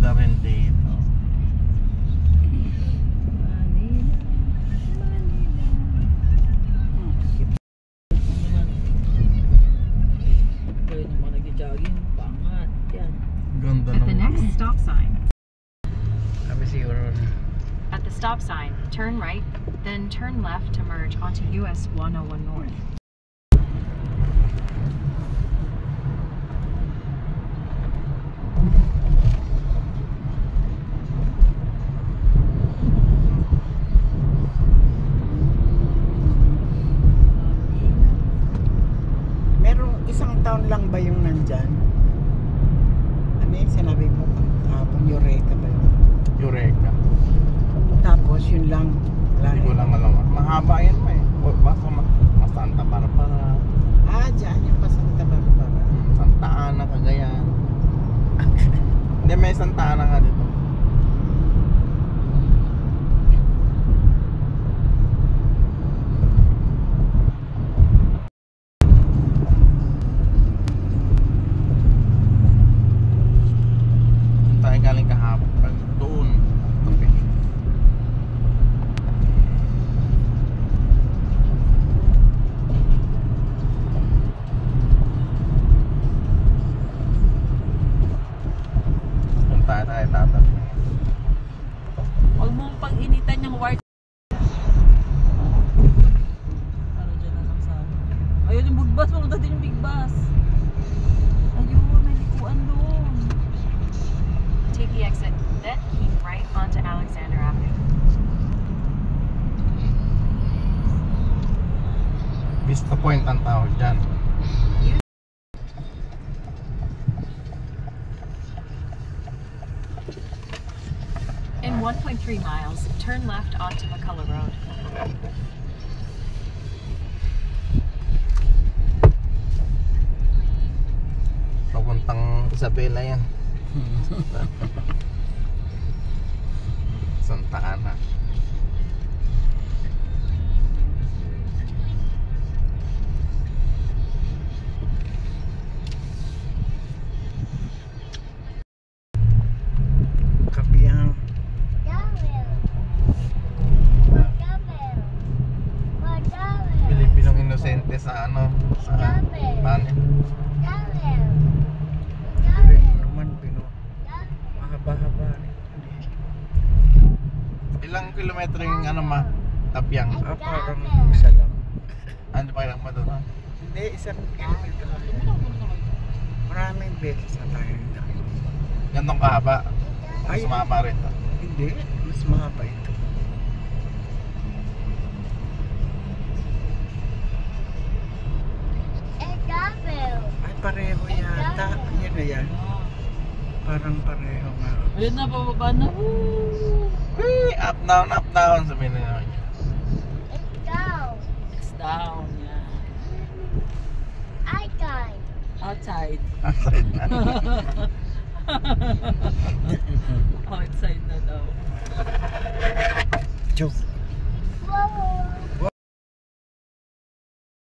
maganda rin dito. Ganda At the next stop sign. Sabi siguro na. At the stop sign, turn right, then turn left to merge onto US 101 North. Merong isang taon lang ba yung nandyan? Ano yung sinabi mo kahapon? Eureka ba yun? Eureka. Tapos yun lang. Hindi ko lang alam. Mahaba yan mo eh. O basta Santa Barbara. Ah, dyan yung pa Santa Barbara. Santa Ana, Cagayan. Hindi, may Santa Ana nga dito. Tayo galing kahapon. Doon. Okay. Punta tayo tatap. Huwag mong pag-initan yung wire. Para dyan na lang sa akin. Ayun yung big bus. Pumunta din yung big bus. Ayun, may likuan doon. Take the exit, then keep right onto Alexander Avenue. Vista Point ang tawag dyan. In 1.3 miles, turn left onto McCullough Road. Papuntang Isabela yan. Santa Ana. Kabiyang. Pilipinong inosente sa ano, sa panin. Hindi naman mahaba-haba. Ilang kilometro yung ano ma? Tapyang. Ah, parang isa lang. Ano pa ilang mo doon? Ha? Hindi, isang kilometro lang. Maraming beses na tayo dito. Gantong kahaba. Mas Ay. mahaba rin to. Hindi, mas mahaba ito. Ay, pareho yata. Yan na yan. Parang pareho nga. Ayun na, pababa na. Woo! Up down, sabihin na naman yun. It's down. Yeah. Outside. Outside na. Outside na daw. Joke.